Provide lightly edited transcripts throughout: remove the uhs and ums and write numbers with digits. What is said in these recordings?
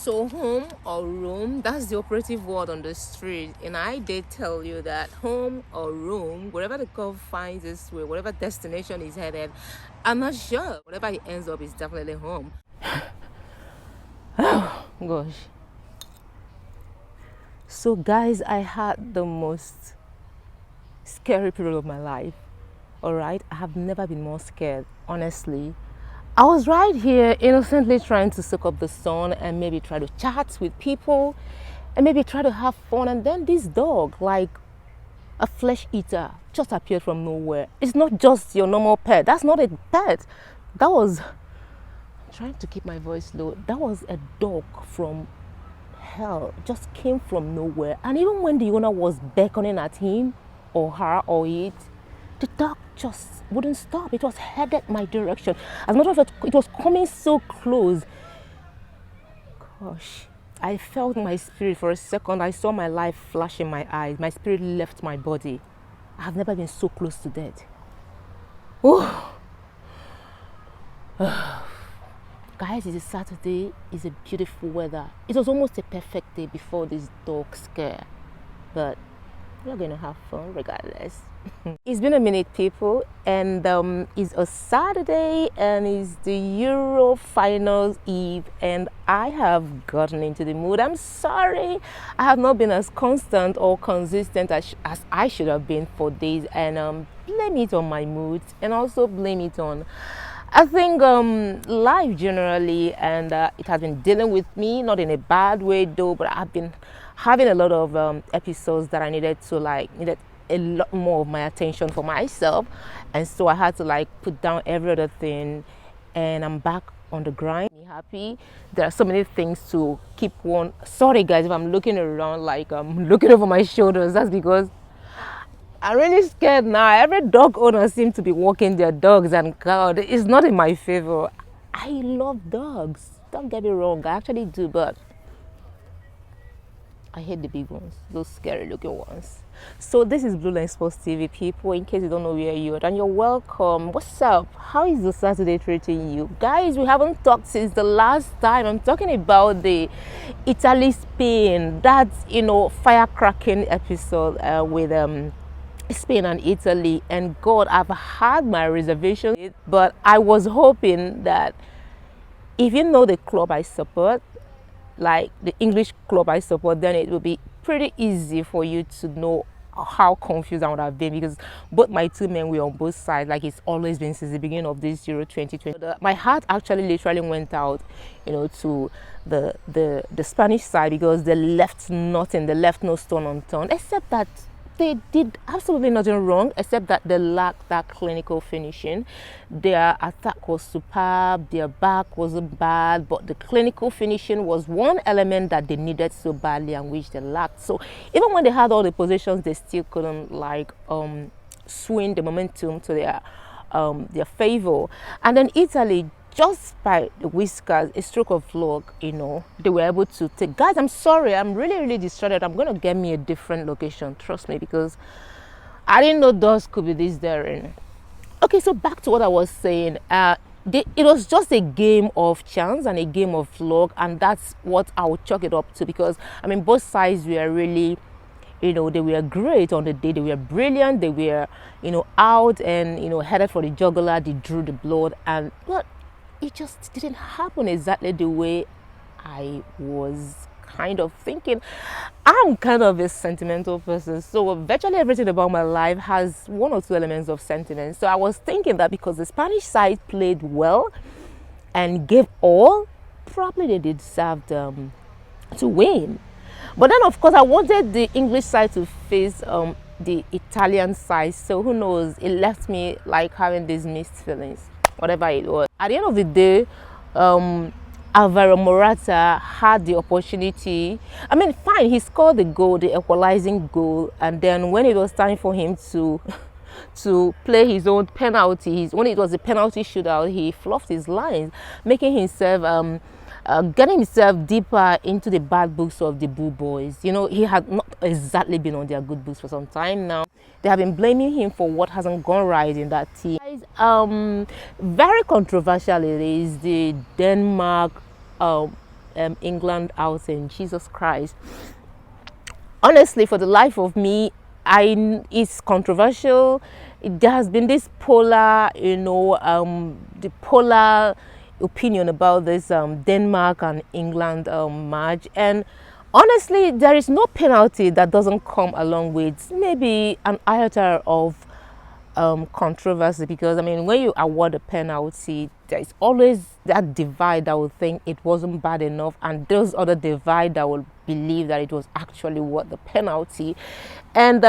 So home or room, that's the operative word on the street. And I did tell you that home or room, wherever the curve finds its way, whatever destination is headed, I'm not sure. Whatever it ends up is definitely home. Gosh. So guys, I had the most scary period of my life. Alright? I have never been more scared, honestly. I was right here innocently trying to soak up the sun and maybe try to chat with people and maybe try to have fun, and then this dog, like a flesh eater, just appeared from nowhere. It's not just your normal pet. That's not a pet. That was, I'm trying to keep my voice low. That was a dog from hell, just came from nowhere. And even when the owner was beckoning at him or her or it, the dog just wouldn't stop. It was headed my direction. As a matter of fact, it was coming so close. Gosh, I felt my spirit for a second. I saw my life flash in my eyes. My spirit left my body. I have never been so close to death. Oh. Guys, it's a Saturday. It's a beautiful weather. It was almost a perfect day before this dog scare. But we're going to have fun regardless. It's been a minute, people, and it's a Saturday and it's the Euro Finals Eve, and I have gotten into the mood. I'm sorry I have not been as constant or consistent as I should have been for days, and blame it on my mood and also blame it on, I think, life generally, and it has been dealing with me, not in a bad way though, but I've been having a lot of episodes that I needed a lot more of my attention for myself, and so I had to put down every other thing, and I'm back on the grind. I'm happy. There are so many things to keep one. Sorry guys if I'm looking around like I'm looking over my shoulders. That's because I'm really scared now. Every dog owner seems to be walking their dogs, and God, it's not in my favor. I love dogs, don't get me wrong, I actually do, but I hate the big ones, those scary looking ones. So this is Blue Line Sports TV, people, in case you don't know where you're at, and you're welcome. What's up? How is the Saturday treating you? Guys, we haven't talked since the last time. I'm talking about the Italy-Spain, that's, firecracking episode with Spain and Italy. And God, I've had my reservations, but I was hoping that if you know the club I support, like the English club I support, then it will be pretty easy for you to know how confused I would have been, because both my two men were on both sides, like it's always been since the beginning of this Euro 2020. My heart actually literally went out, to the Spanish side, because they left nothing, they left no stone unturned, except that they did absolutely nothing wrong, except that they lacked that clinical finishing. Their attack was superb, their back wasn't bad, but the clinical finishing was one element that they needed so badly and which they lacked. So even when they had all the positions, they still couldn't swing the momentum to their favor. And then Italy, just by the whiskers, a stroke of luck, they were able to take. Guys, I'm sorry, I'm really distracted. I'm gonna get me a different location, trust me, because I didn't know dogs could be this daring. Okay, so back to what I was saying. It was just a game of chance and a game of luck, and that's what I would chalk it up to, because both sides were really, they were great on the day. They were brilliant. They were, out and headed for the jugular. They drew the blood, but it just didn't happen exactly the way I was kind of thinking. I'm kind of a sentimental person, so virtually everything about my life has one or two elements of sentiment. So I was thinking that because the Spanish side played well and gave all, probably they deserved to win. But then of course I wanted the English side to face the Italian side, so who knows, it left me having these mixed feelings, whatever it was. At the end of the day, Alvaro Morata had the opportunity. Fine, he scored the goal, the equalizing goal, and then when it was time for him to play his own penalty, when it was a penalty shootout, he fluffed his lines, making himself getting himself deeper into the bad books of the Blue Boys. He had not exactly been on their good books for some time now. They have been blaming him for what hasn't gone right in that team. Very controversial it is, the Denmark England outing. Jesus Christ. Honestly, for the life of me, it's controversial. There has been this polar, the polar opinion about this Denmark and England match. And honestly, there is no penalty that doesn't come along with maybe an iota of controversy, because I mean, when you award a penalty, there's always that divide that will think it wasn't bad enough, and those other divide that will believe that it was actually worth the penalty. And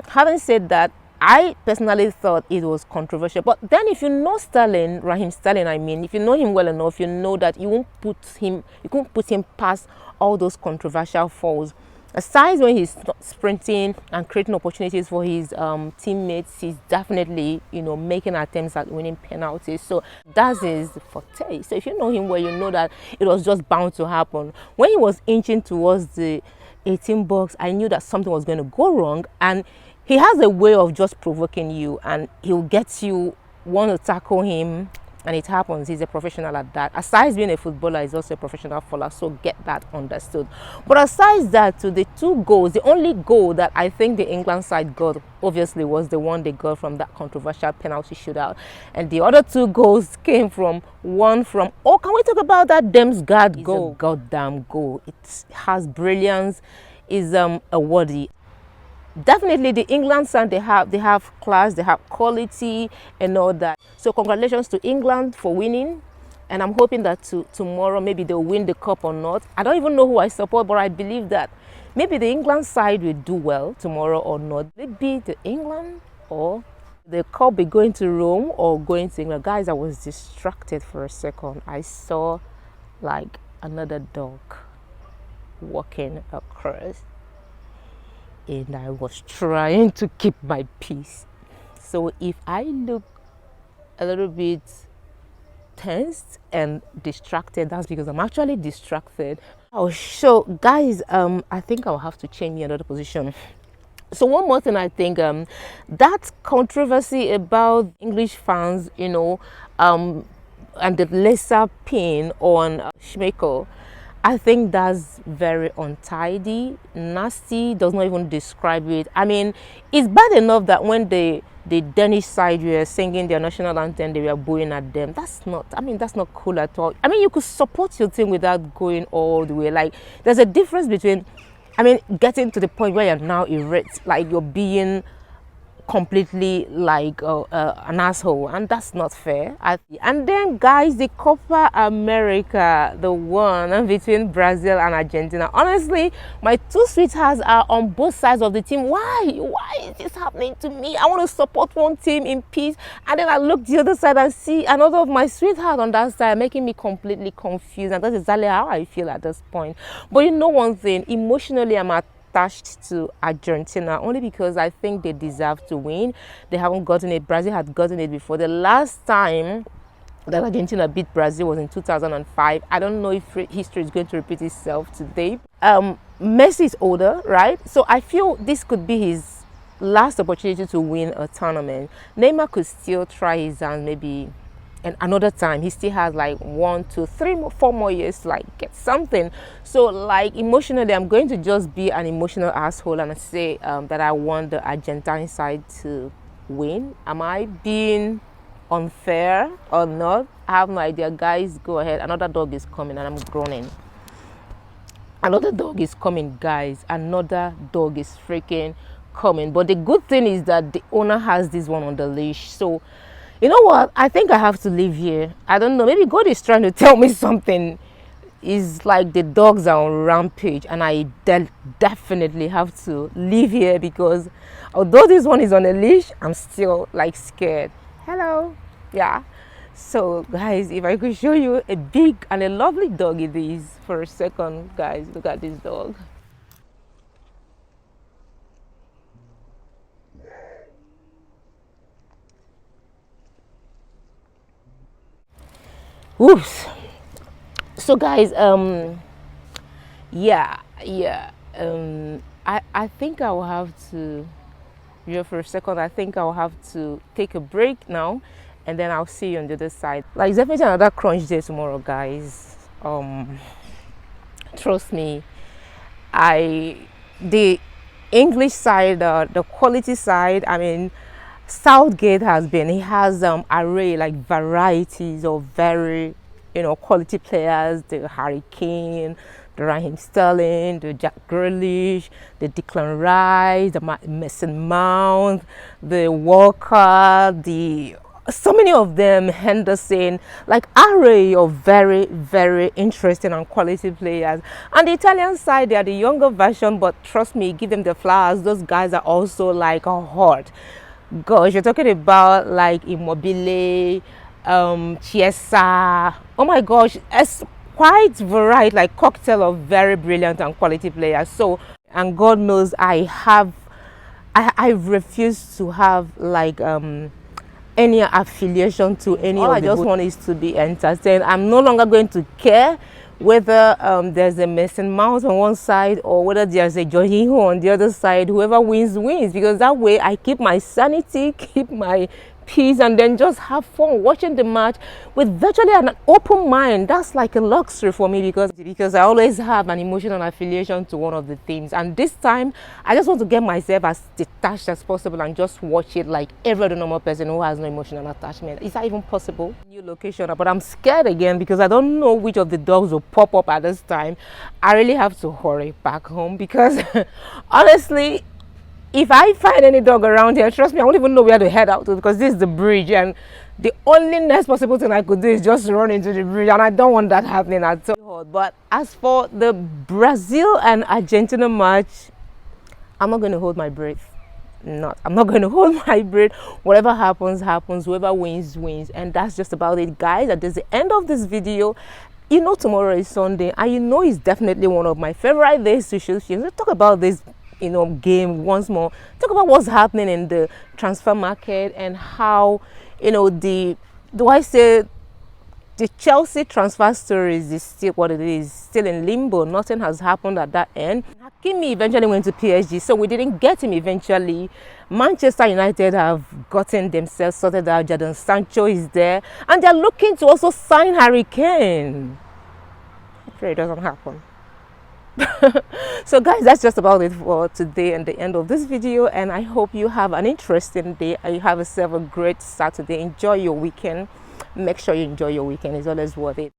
having said that, I personally thought it was controversial. But then, if you know Sterling, Raheem Sterling, I mean, if you know him well enough, you know that you couldn't put him past all those controversial falls. Aside when he's sprinting and creating opportunities for his teammates, he's definitely, making attempts at winning penalties. So that's his forte. So if you know him well, you know that it was just bound to happen. When he was inching towards the 18 box, I knew that something was going to go wrong. And he has a way of just provoking you, and he'll get you want to tackle him. And it happens. He's a professional at that. Aside being a footballer, he's also a professional faller. So get that understood. But aside that, to the two goals, the only goal that I think the England side got, obviously, was the one they got from that controversial penalty shootout. And the other two goals came from can we talk about that Damsgaard goal? It's a goddamn goal. It has brilliance. Is worthy. Definitely the England side, they have class, they have quality and all that. So congratulations to England for winning, and I'm hoping that tomorrow maybe they'll win the cup or not. I don't even know who I support, but I believe that maybe the England side will do well tomorrow or not. Maybe the England or the cup be going to Rome or going to England. Guys, I was distracted for a second. I saw like another dog walking across, and I was trying to keep my peace. So if I look a little bit tensed and distracted, that's because I'm actually distracted. Oh, so guys, I think I'll have to change another position. So one more thing, I think that controversy about English fans, and the lesser pin on Schmeichel, I think that's very untidy, nasty, does not even describe it. I mean, it's bad enough that when the Danish side were singing their national anthem, they were booing at them. That's not cool at all. I mean, you could support your team without going all the way. Like, there's a difference between, getting to the point where you're now irate, like you're being completely like an asshole, and that's not fair. And then guys, the Copa America, the one between Brazil and Argentina, honestly, my two sweethearts are on both sides of the team. Why is this happening to me? I want to support one team in peace, and then I look the other side and see another of my sweetheart on that side, making me completely confused. And that's exactly how I feel at this point. But you know one thing, emotionally I'm attached to Argentina only because I think they deserve to win. They haven't gotten it. Brazil had gotten it before. The last time that Argentina beat Brazil was in 2005. I don't know if history is going to repeat itself today. Messi is older, right? So I feel this could be his last opportunity to win a tournament. Neymar could still try his hand maybe and another time. He still has like 1, 2, 3 more, 4 more years to like get something. So like emotionally, I'm going to just be an emotional asshole and say that I want the Argentine side to win. Am I being unfair or not? I have no idea. Guys, go ahead. Another dog is coming and I'm groaning. Another dog is coming, guys. Another dog is freaking coming. But the good thing is that the owner has this one on the leash. So you know what? I think I have to leave here. I don't know. Maybe God is trying to tell me something. It's like the dogs are on rampage, and I definitely have to leave here because although this one is on a leash, I'm still like scared. Hello. Yeah. So guys, if I could show you a big and a lovely dog it is for a second, guys, look at this dog. Oops. So guys, I think I will have to, for a second, I think I'll have to take a break now, and then I'll see you on the other side. Like, it's definitely another crunch day tomorrow, guys. Trust me, I the English side, the quality side. I mean, Southgate has been. He has array like varieties of very, quality players. The Harry Kane, the Raheem Sterling, the Jack Grealish, the Declan Rice, the Mason Mount, the Walker, the so many of them, Henderson, like array of very, very interesting and quality players. And the Italian side, they are the younger version, but trust me, give them the flowers. Those guys are also like a hot. Gosh, you're talking about like Immobile, Chiesa. Oh my gosh, it's quite varied, like cocktail of very brilliant and quality players. So, and God knows I refuse to have like any affiliation to any. All I just want is to be entertained. I'm no longer going to care whether there's a Mason Mount on one side or whether there's a Jorginho on the other side. Whoever wins wins, because that way I keep my sanity, keep my peace, and then just have fun watching the match with virtually an open mind. That's like a luxury for me, because I always have an emotional affiliation to one of the teams, and this time I just want to get myself as detached as possible and just watch it like every other normal person who has no emotional attachment. Is that even possible? New location, but I'm scared again because I don't know which of the dogs will pop up at this time. I really have to hurry back home because honestly, if I find any dog around here, trust me, I won't even know where to head out to, because this is the bridge, and the only next possible thing I could do is just run into the bridge, and I don't want that happening at all. But as for the Brazil and Argentina match, I'm not going to hold my breath. I'm not going to hold my breath. Whatever happens, happens. Whoever wins, wins. And that's just about it, guys. That is the end of this video. Tomorrow is Sunday, and it's definitely one of my favorite days to shoot. Let's talk about this game once more. Talk about what's happening in the transfer market and how the Chelsea transfer story is still what it is, still in limbo. Nothing has happened at that end. Hakimi eventually went to PSG, so we didn't get him eventually. Manchester United have gotten themselves sorted out. Jadon Sancho is there, and they're looking to also sign Harry Kane. I pray it doesn't happen. So guys, that's just about it for today and the end of this video, and I hope you have an interesting day and you have yourself a great Saturday. Enjoy your weekend. Make sure you enjoy your weekend. It's always worth it.